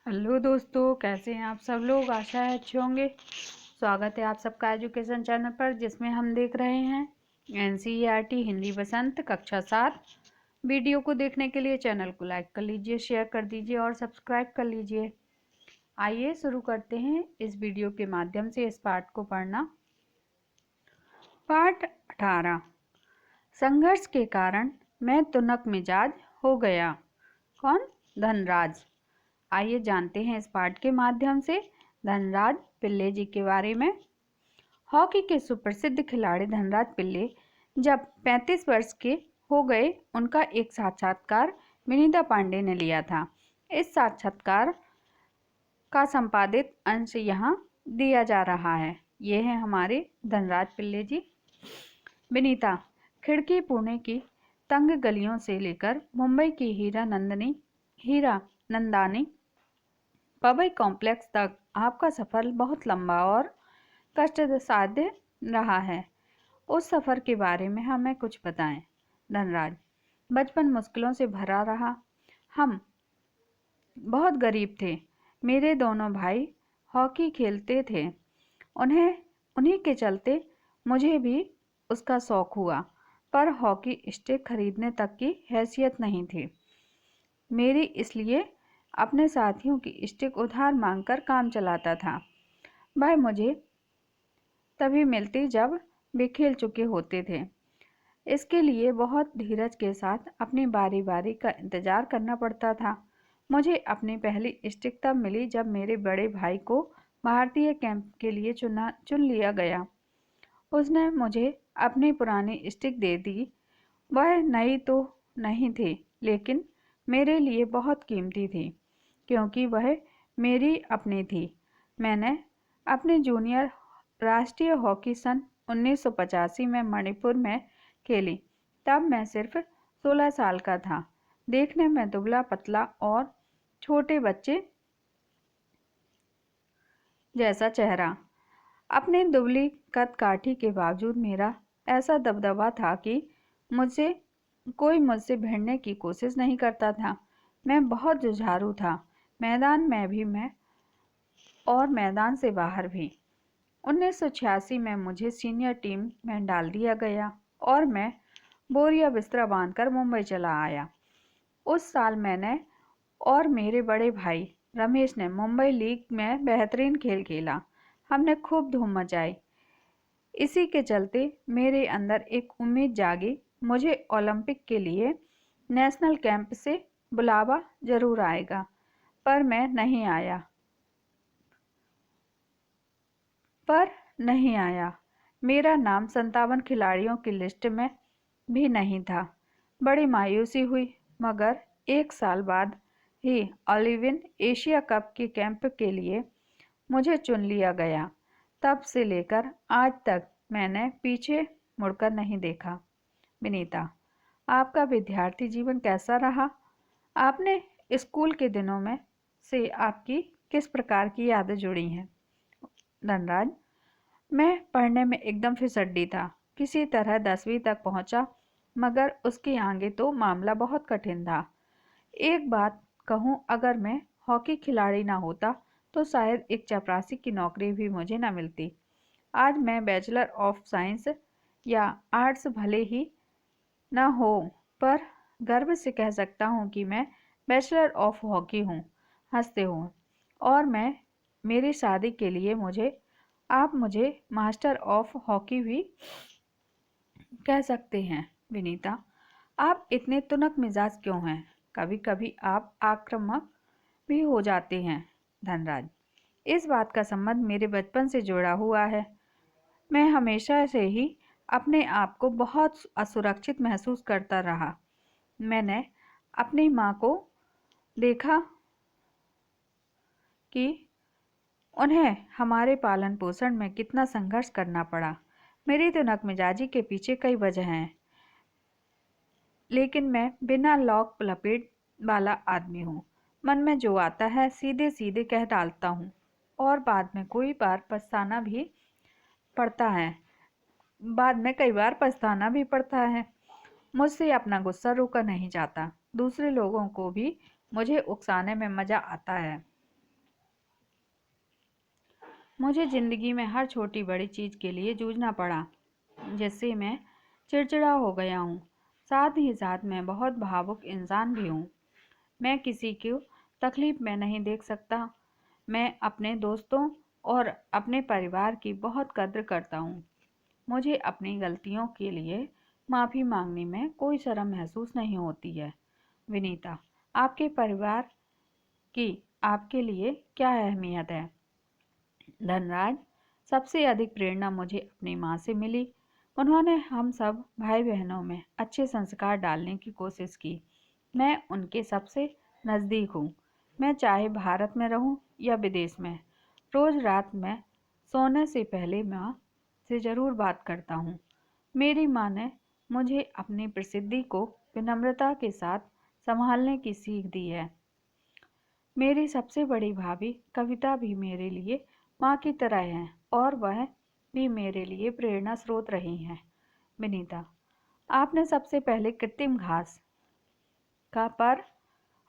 Hello दोस्तों, कैसे हैं आप सब लोग। आशा है अच्छे होंगे। स्वागत है आप सबका एजुकेशन चैनल पर, जिसमें हम देख रहे हैं एनसीईआरटी हिंदी बसंत कक्षा 7। वीडियो को देखने के लिए चैनल को लाइक कर लीजिए, शेयर कर दीजिए और सब्सक्राइब कर लीजिए। आइए शुरू करते हैं इस वीडियो के माध्यम से इस पाठ को पढ़ना। पाठ 18। संघर्ष के कारण मैं तुनक मिजाज हो गया। कौन? धनराज। आइए जानते हैं इस पाठ के माध्यम से धनराज पिल्ले जी के बारे में। हॉकी के सुप्रसिद्ध खिलाड़ी धनराज पिल्ले जब 35 वर्ष के हो गए, उनका एक साक्षात्कार विनीता पांडे ने लिया था। इस साक्षात्कार का संपादित अंश यहाँ दिया जा रहा है। ये है हमारे धनराज पिल्ले जी। विनीता, खिड़की पुणे की तंग गलियों से लेकर मुंबई की हीरा नंदानी पवई कॉम्प्लेक्स तक आपका सफ़र बहुत लंबा और कष्टसाध्य रहा है। उस सफ़र के बारे में हमें कुछ बताएं। धनराज, बचपन मुश्किलों से भरा रहा। हम बहुत गरीब थे। मेरे दोनों भाई हॉकी खेलते थे। उन्हीं के चलते मुझे भी उसका शौक हुआ, पर हॉकी स्टिक खरीदने तक की हैसियत नहीं थी मेरी, इसलिए अपने साथियों की स्टिक उधार मांगकर काम चलाता था। वह मुझे तभी मिलती जब वे खेल चुके होते थे। इसके लिए बहुत धीरज के साथ अपनी बारी बारी का इंतज़ार करना पड़ता था। मुझे अपनी पहली स्टिक तब मिली जब मेरे बड़े भाई को भारतीय कैंप के लिए चुन लिया गया। उसने मुझे अपनी पुरानी स्टिक दे दी। वह नई तो नहीं थी, लेकिन मेरे लिए बहुत कीमती थी, क्योंकि वह मेरी अपनी थी। मैंने अपने जूनियर राष्ट्रीय हॉकी सन 1985 में मणिपुर में खेली। तब मैं सिर्फ 16 साल का था। देखने में दुबला पतला और छोटे बच्चे जैसा चेहरा। अपनी दुबली कद काठी के बावजूद मेरा ऐसा दबदबा था कि कोई मुझसे भिड़ने की कोशिश नहीं करता था। मैं बहुत जुझारू था, मैदान में भी मैं और मैदान से बाहर भी। 1986 में मुझे सीनियर टीम में डाल दिया गया और मैं बोरिया बिस्तरा बांधकर मुंबई चला आया। उस साल मैंने और मेरे बड़े भाई रमेश ने मुंबई लीग में बेहतरीन खेल खेला। हमने खूब धूम मचाई। इसी के चलते मेरे अंदर एक उम्मीद जागी, मुझे ओलंपिक के लिए नेशनल कैंप से बुलावा जरूर आएगा। पर नहीं आया। मेरा नाम 57 खिलाड़ियों की लिस्ट में भी नहीं था। बड़ी मायूसी हुई, मगर एक साल बाद ही ओलिवियन एशिया कप के कैंप के लिए मुझे चुन लिया गया। तब से लेकर आज तक मैंने पीछे मुड़कर नहीं देखा। विनीता, आपका विद्यार्थी जीवन कैसा रहा? आपने स्कूल के दिनों में से आपकी किस प्रकार की यादें जुड़ी हैं? धनराज, मैं पढ़ने में एकदम फिसड्डी था। किसी तरह 10वीं तक पहुंचा, मगर उसके आगे तो मामला बहुत कठिन था। एक बात कहूँ, अगर मैं हॉकी खिलाड़ी ना होता तो शायद एक चपरासी की नौकरी भी मुझे न मिलती। आज मैं बैचलर ऑफ साइंस या आर्ट्स भले ही न हो, पर गर्व से कह सकता हूँ कि मैं बैचलर ऑफ हॉकी हूँ। हंसते हूँ। और मेरी शादी के लिए आप मुझे मास्टर ऑफ हॉकी भी कह सकते हैं। विनीता, आप इतने तुनक मिजाज क्यों हैं? कभी कभी आप आक्रामक भी हो जाते हैं। धनराज, इस बात का संबंध मेरे बचपन से जुड़ा हुआ है। मैं हमेशा से ही अपने आप को बहुत असुरक्षित महसूस करता रहा। मैंने अपनी माँ को देखा कि उन्हें हमारे पालन पोषण में कितना संघर्ष करना पड़ा। मेरी तुनक मिजाजी के पीछे कई वजह हैं, लेकिन मैं बिना लॉक लपेट वाला आदमी हूँ। मन में जो आता है सीधे सीधे कह डालता हूँ, और बाद में कई बार पछताना भी पड़ता है। मुझसे अपना गुस्सा रोका नहीं जाता। दूसरे लोगों को भी मुझे उकसाने में मज़ा आता है। मुझे जिंदगी में हर छोटी बड़ी चीज़ के लिए जूझना पड़ा, जिससे मैं चिड़चिड़ा हो गया हूँ। साथ ही साथ मैं बहुत भावुक इंसान भी हूँ। मैं किसी को तकलीफ में नहीं देख सकता। मैं अपने दोस्तों और अपने परिवार की बहुत कद्र करता हूँ। मुझे अपनी गलतियों के लिए माफ़ी मांगने में कोई शर्म महसूस नहीं होती है। विनीता, आपके परिवार की आपके लिए क्या अहमियत है? धनराज, सबसे अधिक प्रेरणा मुझे अपनी माँ से मिली। उन्होंने हम सब भाई बहनों में अच्छे संस्कार डालने की कोशिश की। मैं उनके सबसे नज़दीक हूँ। मैं चाहे भारत में रहूँ या विदेश में, रोज़ रात में सोने से पहले माँ से ज़रूर बात करता हूँ। मेरी माँ ने मुझे अपनी प्रसिद्धि को विनम्रता के साथ संभालने की सीख दी है। मेरी सबसे बड़ी भाभी कविता भी मेरे लिए माँ की तरह है और वह भी मेरे लिए प्रेरणा स्रोत रही हैं। विनीता, आपने सबसे पहले कृत्रिम घास का पर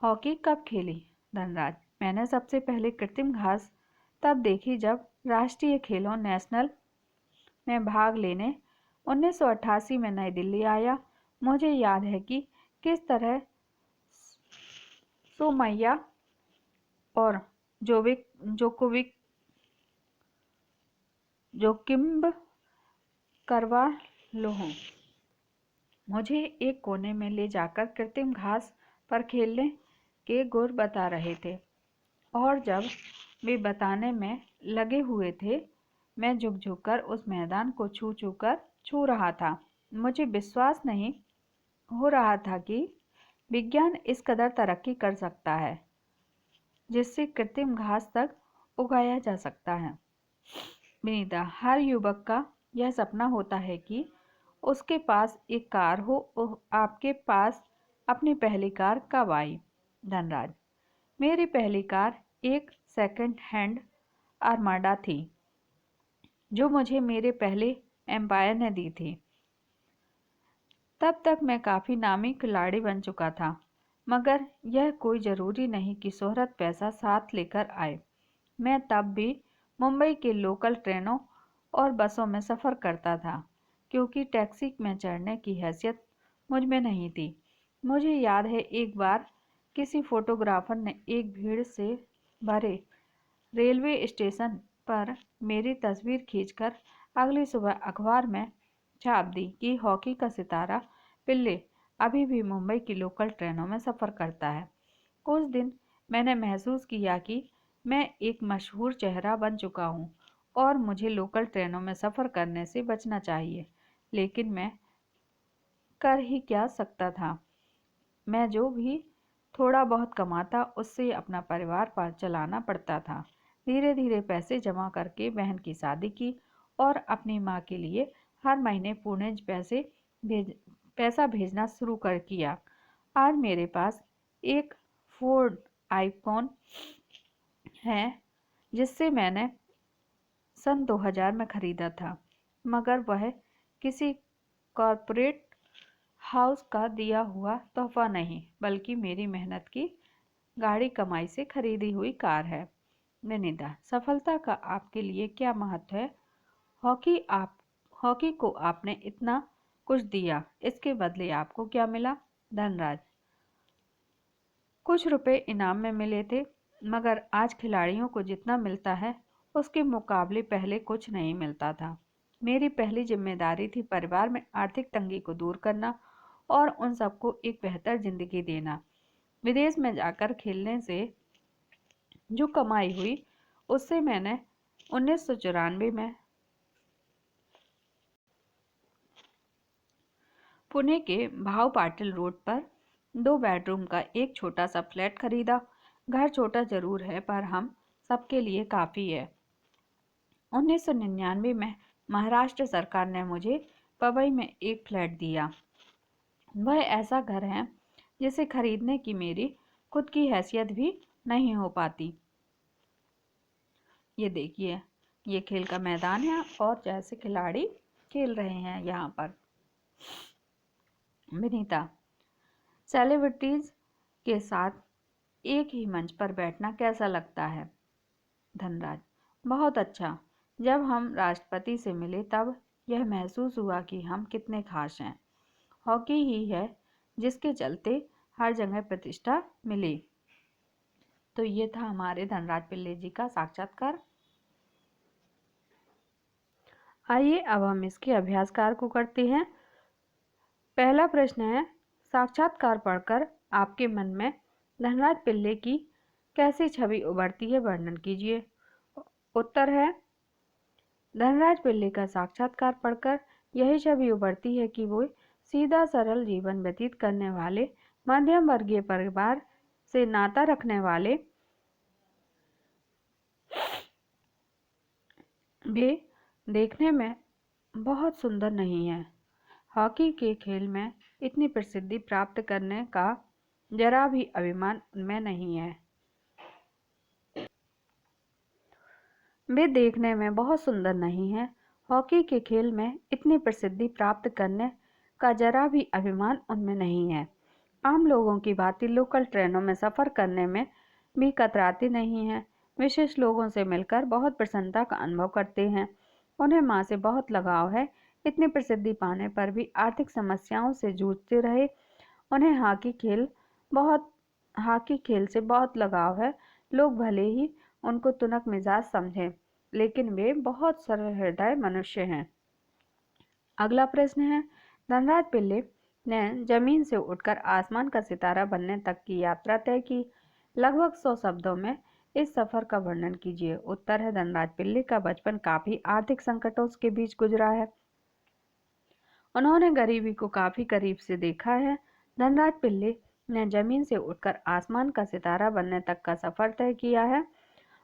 हॉकी कब खेली? धनराज, मैंने सबसे पहले कृत्रिम घास तब देखी जब राष्ट्रीय खेलों नेशनल में भाग लेने 1988 में नई दिल्ली आया। मुझे याद है कि किस तरह सोमैया और जोकोविक जोकिम्ब करवालोह मुझे एक कोने में ले जाकर कृत्रिम घास पर खेलने के गुर बता रहे थे, और जब वे बताने में लगे हुए थे, मैं झुक झुक कर उस मैदान को छू रहा था। मुझे विश्वास नहीं हो रहा था कि विज्ञान इस कदर तरक्की कर सकता है, जिससे कृत्रिम घास तक उगाया जा सकता है। विनीता, हर युवक का यह सपना होता है कि उसके पास एक कार हो। आपके पास अपनी पहली कार कब आई? धनराज, मेरी पहली कार एक सेकंड हैंड आर्माडा थी, जो मुझे मेरे पहले एम्पायर ने दी थी। तब तक मैं काफ़ी नामी खिलाड़ी बन चुका था, मगर यह कोई ज़रूरी नहीं कि शोहरत पैसा साथ लेकर आए। मैं तब भी मुंबई के लोकल ट्रेनों और बसों में सफ़र करता था, क्योंकि टैक्सी में चढ़ने की हैसियत मुझ में नहीं थी। मुझे याद है एक बार किसी फोटोग्राफर ने एक भीड़ से भरे रेलवे स्टेशन पर मेरी तस्वीर खींचकर अगली सुबह अखबार में छाप दी कि हॉकी का सितारा पिल्ले अभी भी मुंबई की लोकल ट्रेनों में सफ़र करता है। उस दिन मैंने महसूस किया कि मैं एक मशहूर चेहरा बन चुका हूँ और मुझे लोकल ट्रेनों में सफ़र करने से बचना चाहिए। लेकिन मैं कर ही क्या सकता था? मैं जो भी थोड़ा बहुत कमाता, उससे अपना परिवार पर चलाना पड़ता था। धीरे धीरे पैसे जमा करके बहन की शादी की और अपनी माँ के लिए हर महीने पुणे पैसा भेजना शुरू कर किया। आज मेरे पास एक फोर्ड आईफोन है, जिससे मैंने सन 2000 में ख़रीदा था, मगर वह किसी कॉरपोरेट हाउस का दिया हुआ तोहफा नहीं, बल्कि मेरी मेहनत की गाड़ी कमाई से खरीदी हुई कार है। विनीता, सफलता का आपके लिए क्या महत्व है? हॉकी को आपने इतना कुछ दिया, इसके बदले आपको क्या मिला? धनराज, कुछ रुपए इनाम में मिले थे, मगर आज खिलाड़ियों को जितना मिलता है उसके मुकाबले पहले कुछ नहीं मिलता था। मेरी पहली जिम्मेदारी थी परिवार में आर्थिक तंगी को दूर करना और उन सबको एक बेहतर जिंदगी देना। विदेश में जाकर खेलने से जो कमाई हुई, उससे मैंने 1994 में पुणे के भाव पाटिल रोड पर 2 बेडरूम का एक छोटा सा फ्लैट खरीदा। घर छोटा जरूर है, पर हम सबके लिए काफ़ी है। 1999 में महाराष्ट्र सरकार ने मुझे पवई में एक फ्लैट दिया। वह ऐसा घर है जिसे खरीदने की मेरी खुद की हैसियत भी नहीं हो पाती। ये देखिए, ये खेल का मैदान है और जैसे खिलाड़ी खेल रहे हैं यहाँ पर। विनीता, सेलिब्रिटीज के साथ एक ही मंच पर बैठना कैसा लगता है? धनराज, बहुत अच्छा। जब हम राष्ट्रपति से मिले तब यह महसूस हुआ कि हम कितने खास हैं। हॉकी ही है जिसके चलते हर जगह प्रतिष्ठा मिली। तो ये था हमारे धनराज पिल्ले जी का साक्षात्कार। आइए अब हम इसके अभ्यासकार को करते हैं। पहला प्रश्न है, साक्षात्कार पढ़कर आपके मन में धनराज पिल्ले की कैसी छवि उभरती है, वर्णन कीजिए। उत्तर है, धनराज पिल्ले का साक्षात्कार पढ़कर यही छवि उभरती है कि वो सीधा सरल जीवन व्यतीत करने वाले मध्यम वर्गीय परिवार से नाता रखने वाले वे देखने में बहुत सुंदर नहीं है। हॉकी के खेल में इतनी प्रसिद्धि प्राप्त करने का जरा भी अभिमान उनमें नहीं है। वे देखने में बहुत सुंदर नहीं है। हॉकी के खेल में इतनी प्रसिद्धि प्राप्त करने का जरा भी अभिमान उनमें नहीं है। आम लोगों की भांति लोकल ट्रेनों में सफ़र करने में भी कतराते नहीं हैं। विशेष लोगों से मिलकर बहुत प्रसन्नता का अनुभव करते हैं। उन्हें माँ से बहुत लगाव है। इतनी प्रसिद्धि पाने पर भी आर्थिक समस्याओं से जूझते रहे। उन्हें हॉकी खेल से बहुत लगाव है। लोग भले ही उनको तुनक मिजाज समझें, लेकिन वे बहुत सरल हृदय मनुष्य हैं। अगला प्रश्न है, धनराज पिल्ले ने जमीन से उठकर आसमान का सितारा बनने तक की यात्रा तय की। लगभग 100 शब्दों में इस सफर का वर्णन कीजिए। उत्तर है, धनराज पिल्ले का बचपन काफी आर्थिक संकटों के बीच गुजरा है। उन्होंने गरीबी को काफी करीब से देखा है। धनराज पिल्ले ने जमीन से उठकर आसमान का सितारा बनने तक का सफर तय किया है।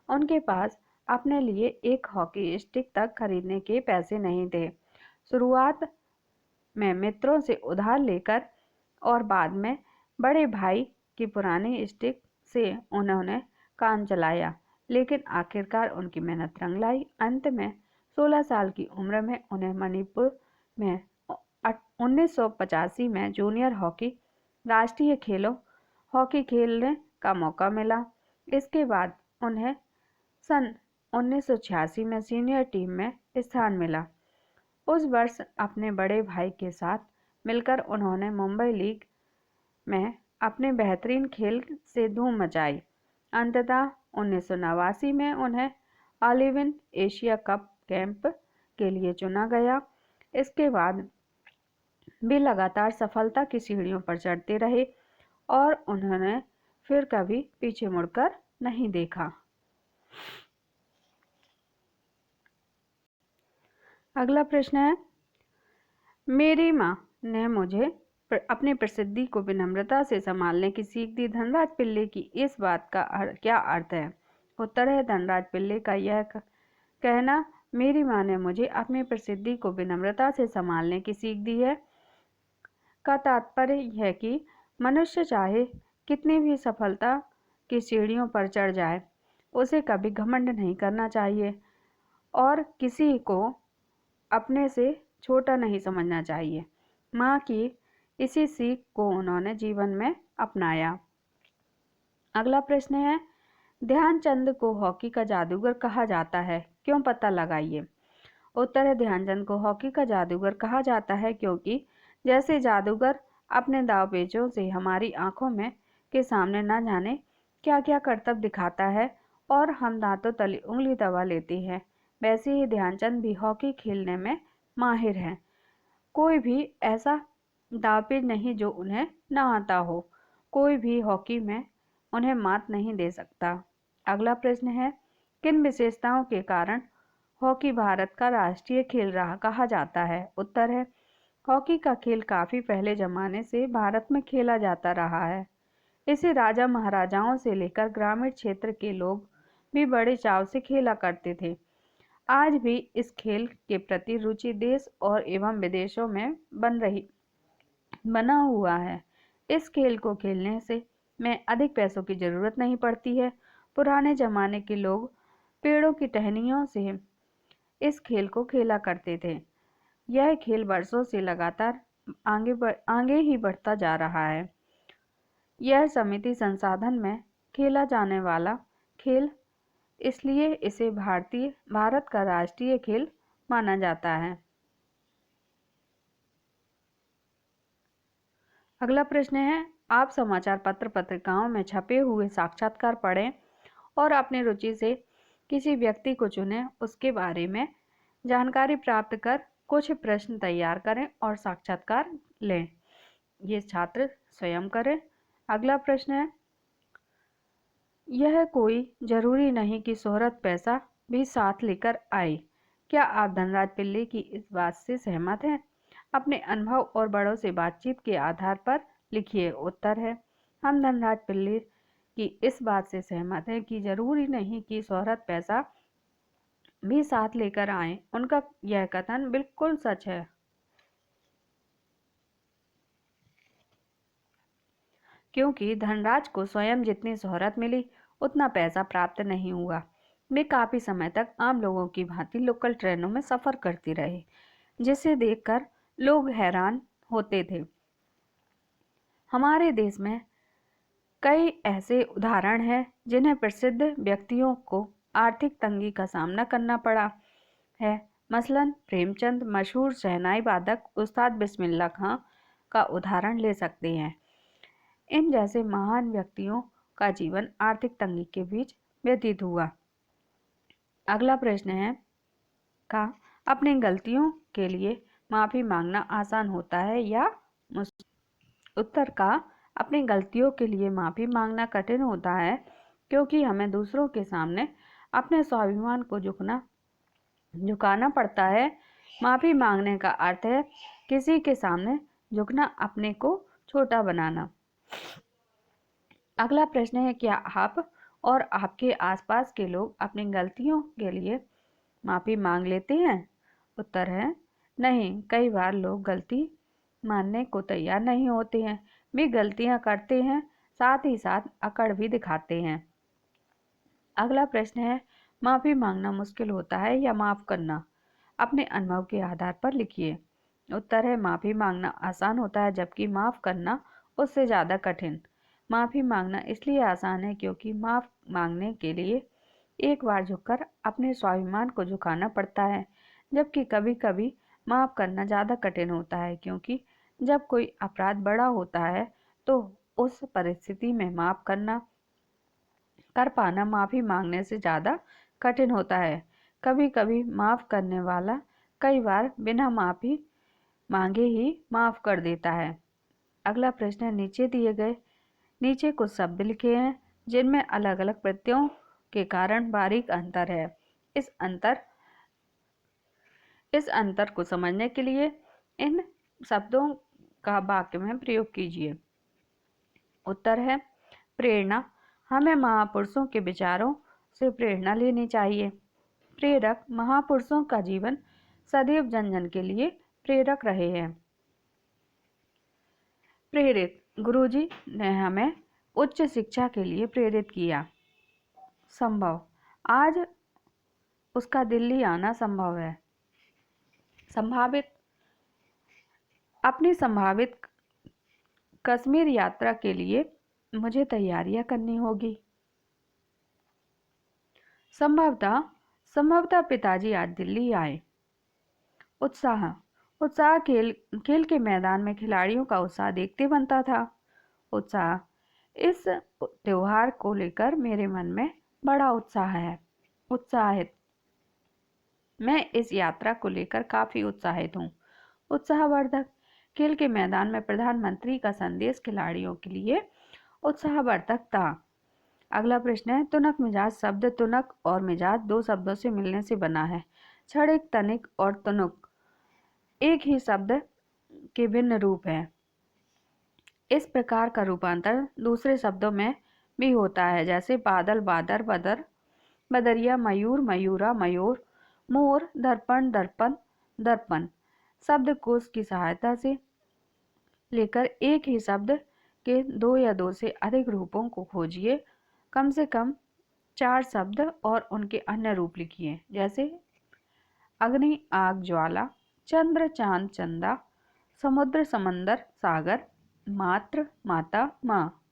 उनके पास अपने लिए एक हॉकी स्टिक तक खरीदने के पैसे नहीं थे। शुरुआत में मित्रों से उधार लेकर और बाद में बड़े भाई की पुरानी स्टिक से उन्होंने काम चलाया, लेकिन आखिरकार उनकी मेहनत रंग लाई। अंत में 16 साल की उम्र में उन्हें मणिपुर में 1985 में जूनियर हॉकी राष्ट्रीय खेलों हॉकी खेलने का मौका मिला। इसके बाद उन्हें सन 1986 में सीनियर टीम में स्थान मिला। उस वर्ष अपने बड़े भाई के साथ मिलकर उन्होंने मुंबई लीग में अपने बेहतरीन खेल से धूम मचाई। अंततः 1989 में उन्हें ऑलिवन एशिया कप कैंप के लिए चुना गया। इसके बाद वे लगातार सफलता की सीढ़ियों पर चढ़ते रहे और उन्होंने फिर कभी पीछे मुड़कर नहीं देखा। अगला प्रश्न है, मेरी माँ ने मुझे अपनी प्रसिद्धि को विनम्रता से संभालने की सीख दी। धनराज पिल्ले की इस बात का क्या अर्थ है? उत्तर है, धनराज पिल्ले का यह कहना, मेरी माँ ने मुझे अपनी प्रसिद्धि को विनम्रता से संभालने की सीख दी है, का तात्पर्य है कि मनुष्य चाहे कितनी भी सफलता की सीढ़ियों पर चढ़ जाए, उसे कभी घमंड नहीं करना चाहिए और किसी को अपने से छोटा नहीं समझना चाहिए। माँ की इसी सीख को उन्होंने जीवन में अपनाया। अगला प्रश्न है, ध्यानचंद को हॉकी का जादूगर कहा जाता है, क्यों? पता लगाइए। उत्तर है, ध्यानचंद को हॉकी का जादूगर कहा जाता है क्योंकि जैसे जादूगर अपने दांवपेचों से हमारी आंखों में के सामने न जाने क्या क्या करतब दिखाता है और हम दांतों तले उंगली दबा लेते हैं, वैसे ही ध्यानचंद भी हॉकी खेलने में माहिर हैं। कोई भी ऐसा दांवपेच नहीं जो उन्हें न आता हो। कोई भी हॉकी में उन्हें मात नहीं दे सकता। अगला प्रश्न है, किन विशेषताओं के कारण हॉकी भारत का राष्ट्रीय खेल कहा जाता है? उत्तर है, हॉकी का खेल काफ़ी पहले ज़माने से भारत में खेला जाता रहा है। इसे राजा महाराजाओं से लेकर ग्रामीण क्षेत्र के लोग भी बड़े चाव से खेला करते थे। आज भी इस खेल के प्रति रुचि देश और एवं विदेशों में बना हुआ है। इस खेल को खेलने से में अधिक पैसों की ज़रूरत नहीं पड़ती है। पुराने ज़माने के लोग पेड़ों की टहनियों से इस खेल को खेला करते थे। यह खेल वर्षों से लगातार आगे ही बढ़ता जा रहा है। यह समिति संसाधन में खेला जाने वाला खेल इसलिए इसे भारत का राष्ट्रीय खेल माना जाता है। अगला प्रश्न है, आप समाचार पत्र पत्रिकाओं में छपे हुए साक्षात्कार पढ़ें और अपनी रुचि से किसी व्यक्ति को चुनें, उसके बारे में जानकारी प्राप्त कर कुछ प्रश्न तैयार करें और साक्षात्कार लें। ये छात्र स्वयं करें। अगला प्रश्न है, यह कोई जरूरी नहीं कि शोहरत पैसा भी साथ लेकर आए। क्या आप धनराज पिल्ले की इस बात से सहमत हैं? अपने अनुभव और बड़ों से बातचीत के आधार पर लिखिए। उत्तर है, हम धनराज पिल्ले की इस बात से सहमत हैं कि जरूरी नहीं कि शोहरत पैसा भी साथ लेकर आए। उनका यह कथन बिल्कुल सच है। क्योंकि धनराज को स्वयं जितनी शोहरत मिली उतना पैसा प्राप्त नहीं हुआ। वे काफी समय तक आम लोगों की भांति लोकल ट्रेनों में सफर करती रही, जिसे देखकर लोग हैरान होते थे। हमारे देश में कई ऐसे उदाहरण हैं जिन्हें प्रसिद्ध व्यक्तियों को आर्थिक तंगी का सामना करना पड़ा है। मसलन प्रेमचंद मशहूर शहनाई वादक उस्ताद बिस्मिल्लाह खां का उदाहरण ले सकते हैं। इन जैसे महान व्यक्तियों का जीवन आर्थिक तंगी के बीच व्यतीत हुआ। अगला प्रश्न है, का अपनी गलतियों के लिए माफी मांगना आसान होता है या मुश्किल? उत्तर का अपनी गलतियों के लिए माफी मांगना कठिन होता है, क्योंकि हमें दूसरों के सामने अपने स्वाभिमान को झुकाना पड़ता है। माफी मांगने का अर्थ है किसी के सामने झुकना, अपने को छोटा बनाना। अगला प्रश्न है, क्या आप और आपके आसपास के लोग अपनी गलतियों के लिए माफी मांग लेते हैं? उत्तर है, नहीं। कई बार लोग गलती मानने को तैयार नहीं होते हैं। वे गलतियां करते हैं, साथ ही साथ अकड़ भी दिखाते हैं। अगला प्रश्न है, माफी मांगना मुश्किल होता है या माफ करना? अपने अनुभव के आधार पर लिखिए। उत्तर है, माफी मांगना आसान होता है, जबकि माफ करना उससे ज्यादा कठिन। माफी मांगना इसलिए आसान है क्योंकि माफ मांगने के लिए एक बार झुककर अपने स्वाभिमान को झुकाना पड़ता है, जबकि कभी कभी माफ करना ज्यादा कठिन होता है, क्योंकि जब कोई अपराध बड़ा होता है तो उस परिस्थिति में माफ कर पाना माफी मांगने से ज्यादा कठिन होता है। कभी कभी माफ करने वाला कई बार बिना माफी मांगे ही माफ कर देता है। अगला प्रश्न है, नीचे कुछ शब्द लिखे हैं जिनमें अलग अलग प्रत्ययों के कारण बारीक अंतर है। इस अंतर को समझने के लिए इन शब्दों का वाक्य में प्रयोग कीजिए। उत्तर है, प्रेरणा, हमें महापुरुषों के विचारों से प्रेरणा लेनी चाहिए। प्रेरक, महापुरुषों का जीवन सदैव जन जन के लिए प्रेरक रहे हैं। प्रेरित, गुरुजी ने हमें उच्च शिक्षा के लिए प्रेरित किया। संभव, आज उसका दिल्ली आना संभव है। संभावित, अपनी संभावित कश्मीर यात्रा के लिए मुझे तैयारियां करनी होगी। संभवतः पिताजी आज दिल्ली आए। उत्साह, खेल के मैदान में खिलाड़ियों का उत्साह देखते बनता था। उत्साह, इस त्योहार को लेकर मेरे मन में बड़ा उत्साह है। उत्साहित, मैं इस यात्रा को लेकर काफी उत्साहित हूँ। उत्साहवर्धक, खेल के मैदान में प्रधानमंत्री का संदेश खिलाड़ियों के लिए उत्साहवर्धक था। अगला प्रश्न है, तुनक मिजाज शब्द तुनक और मिजाज दो शब्दों से मिलने से बना है। क्षणिक, तनिक और तुनुक एक ही शब्द के भिन्न रूप हैं। इस प्रकार का रूपांतर दूसरे शब्दों में भी होता है, जैसे बादल, बादर, बदर, बदरिया, मयूर, मयूरा, मयूर, मोर, दर्पण, दर्पण, दर्पण। शब्दकोश की सहायता से लेकर एक ही शब्द के दो या दो से अधिक रूपों को खोजिए। कम से कम 4 शब्द और उनके अन्य रूप लिखिए, जैसे अग्नि, आग, ज्वाला, चंद्र, चांद, चंदा, समुद्र, समंदर, सागर, मात्र, माता, माँ।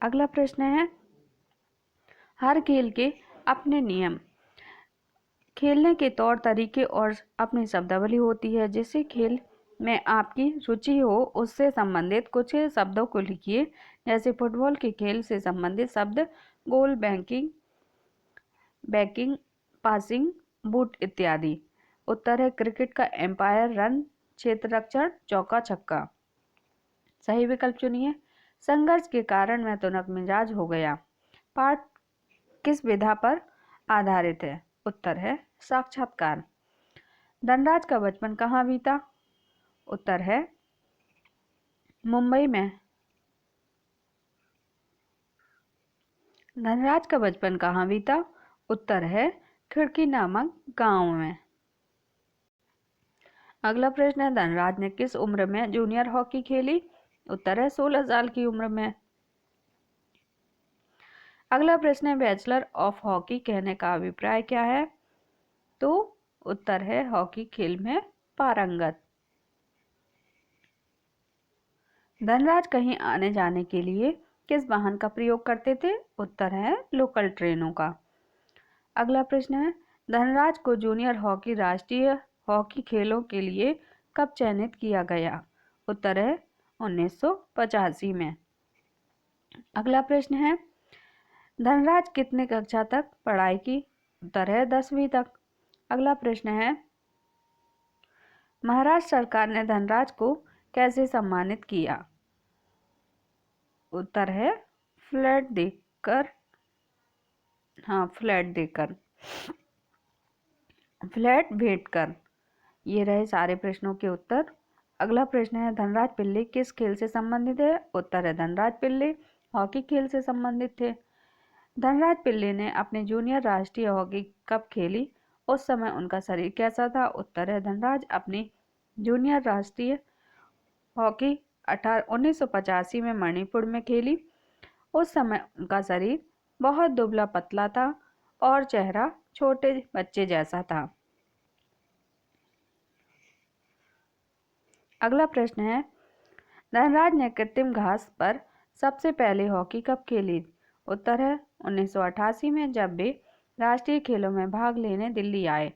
अगला प्रश्न है, हर खेल के अपने नियम, खेलने के तौर तरीके और अपनी शब्दावली होती है। जिस खेल में आपकी रुचि हो उससे संबंधित कुछ शब्दों को लिखिए। जैसे फुटबॉल के खेल से संबंधित शब्द गोल, बैकिंग, पासिंग, बूट इत्यादि। उत्तर है क्रिकेट का एम्पायर, रन, क्षेत्ररक्षण, चौका, छक्का। सही विकल्प चुनिए। संघर्ष के कारण मैं तुनक मिजाज हो गया। पाठ किस विधा पर आधारित है? उत्तर है साक्षात्कार। धनराज का बचपन कहाँ बीता? उत्तर है मुंबई में। धनराज का बचपन कहाँ बीता? उत्तर है खिड़की नामक गांव में। अगला प्रश्न है धनराज ने किस उम्र में जूनियर हॉकी खेली? उत्तर है 16 साल की उम्र में। अगला प्रश्न है बैचलर ऑफ हॉकी कहने का अभिप्राय क्या है? तो उत्तर है हॉकी खेल में पारंगत। धनराज कहीं आने जाने के लिए किस वाहन का प्रयोग करते थे? उत्तर है लोकल ट्रेनों का। अगला प्रश्न है धनराज को जूनियर हॉकी राष्ट्रीय हॉकी खेलों के लिए कब चयनित किया गया? उत्तर है 1985 में। अगला प्रश्न है धनराज कितने कक्षा तक पढ़ाई की? उत्तर है 10वीं तक। अगला प्रश्न है महाराष्ट्र सरकार ने धनराज को कैसे सम्मानित किया? उत्तर है फ्लैट देकर। फ्लैट भेंट कर। ये रहे सारे प्रश्नों के उत्तर। अगला प्रश्न है धनराज पिल्ले किस खेल से संबंधित है? उत्तर है धनराज पिल्ले हॉकी खेल से संबंधित थे। धनराज पिल्ले ने अपने जूनियर राष्ट्रीय हॉकी कप खेली, उस समय उनका शरीर कैसा था? उत्तर है धनराज अपनी जूनियर राष्ट्रीय हॉकी 1985 में मणिपुर में खेली। उस समय उनका शरीर बहुत दुबला पतला था और चेहरा छोटे बच्चे जैसा था। अगला प्रश्न है धनराज ने कृत्रिम घास पर सबसे पहले हॉकी कब खेली? उत्तर है 1988 में, जब वे राष्ट्रीय खेलों में भाग लेने दिल्ली आए।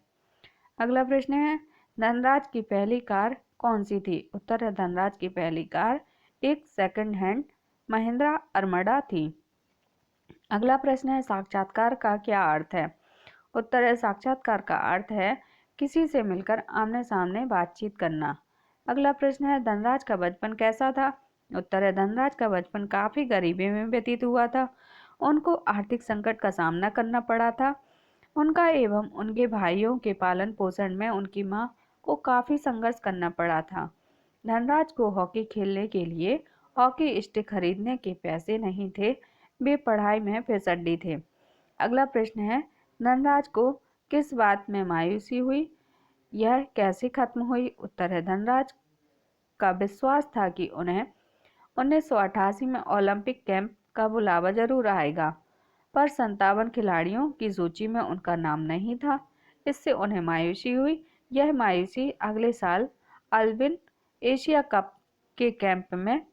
अगला प्रश्न है धनराज की पहली कार कौन सी थी? उत्तर है धनराज की पहली कार एक सेकंड हैंड महिंद्रा अरमडा थी। अगला प्रश्न है साक्षात्कार का क्या अर्थ है? उत्तर है साक्षात्कार का अर्थ है किसी से मिलकर आमने सामने बातचीत करना। अगला प्रश्न है धनराज का बचपन कैसा था? उत्तर है धनराज का बचपन काफी गरीबी में व्यतीत हुआ था। उनको आर्थिक संकट का सामना करना पड़ा था। उनका एवं उनके भाइयों के पालन पोषण में उनकी मां को काफी संघर्ष करना पड़ा था। धनराज को हॉकी खेलने के लिए हॉकी स्टिक खरीदने के पैसे नहीं थे। वे पढ़ाई में फिसड्डी थे। अगला प्रश्न है धनराज को किस बात में मायूसी हुई? यह कैसे खत्म हुई? उत्तर है धनराज का विश्वास था कि उन्हें 1988 में ओलंपिक कैंप का बुलावा जरूर आएगा, पर 57 खिलाड़ियों की सूची में उनका नाम नहीं था। इससे उन्हें मायूसी हुई। यह मायूसी अगले साल अल्बिन एशिया कप के कैंप में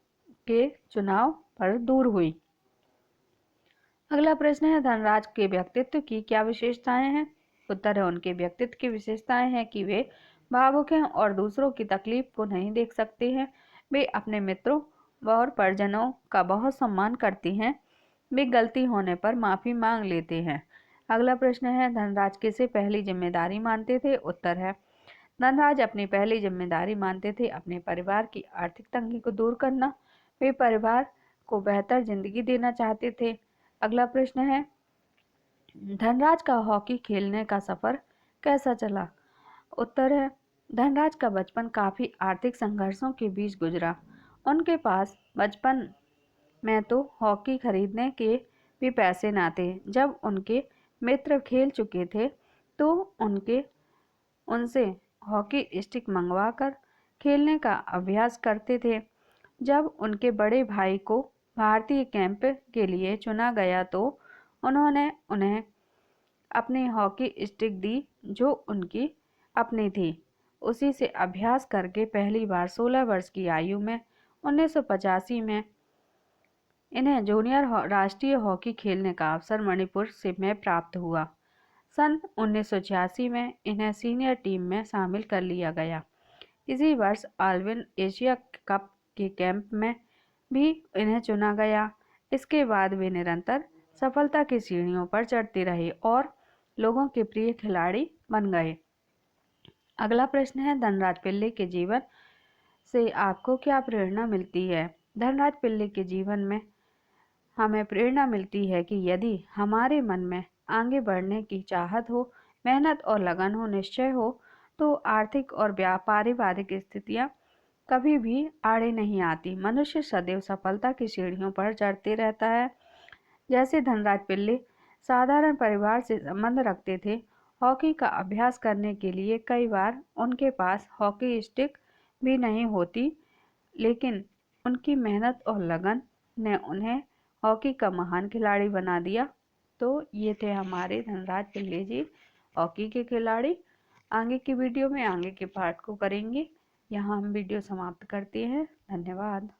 के चुनाव पर दूर हुई। अगला प्रश्न है धनराज के व्यक्तित्व की क्या विशेषताएं हैं? उत्तर है उनके व्यक्तित्व की विशेषताएं हैं कि वे भावुक हैं और दूसरों की तकलीफ को नहीं देख सकते हैं। वे अपने मित्रों और परिजनों का बहुत सम्मान करते हैं। वे गलती होने पर माफी मांग लेते हैं। अगला प्रश्न है धनराज किसे पहली जिम्मेदारी मानते थे? उत्तर है धनराज अपनी पहली जिम्मेदारी मानते थे अपने परिवार की आर्थिक तंगी को दूर करना। वे परिवार को बेहतर जिंदगी देना चाहते थे। अगला प्रश्न है धनराज का हॉकी खेलने का सफर कैसा चला? उत्तर है धनराज का बचपन काफी आर्थिक संघर्षों के बीच गुजरा। उनके पास बचपन में तो हॉकी खरीदने के भी पैसे ना थे। जब उनके मित्र खेल चुके थे तो उनसे हॉकी स्टिक मंगवाकर खेलने का अभ्यास करते थे। जब उनके बड़े भाई को भारतीय कैंप के लिए चुना गया तो उन्होंने उन्हें अपनी हॉकी स्टिक दी जो उनकी अपनी थी। उसी से अभ्यास करके पहली बार 16 वर्ष की आयु में 1985 में इन्हें जूनियर राष्ट्रीय हॉकी खेलने का अवसर मणिपुर से में प्राप्त हुआ। सन 1986 में इन्हें सीनियर टीम में शामिल कर लिया गया। इसी वर्ष आल्विन एशिया कप के कैंप में भी इन्हें चुना गया। इसके बाद वे निरंतर सफलता की सीढ़ियों पर चढ़ते रहे और लोगों के प्रिय खिलाड़ी बन गए। अगला प्रश्न है, धनराज पिल्ले के जीवन से आपको क्या प्रेरणा मिलती है? धनराज पिल्ले के जीवन में हमें प्रेरणा मिलती है कि यदि हमारे मन में आगे बढ़ने की चाहत हो, मेहनत और लगन हो, निश्चय हो, तो आर्थिक और पारिवारिक स्थितियां कभी भी आड़े नहीं आती। मनुष्य सदैव सफलता की सीढ़ियों पर चढ़ते रहता है। जैसे धनराज पिल्ले साधारण परिवार से संबंध रखते थे, हॉकी का अभ्यास करने के लिए कई बार उनके पास हॉकी स्टिक भी नहीं होती, लेकिन उनकी मेहनत और लगन ने उन्हें हॉकी का महान खिलाड़ी बना दिया। तो ये थे हमारे धनराज पिल्ले जी, हॉकी के खिलाड़ी। आगे की वीडियो में आगे के पार्ट को करेंगे। यहाँ हम वीडियो समाप्त करते हैं। धन्यवाद।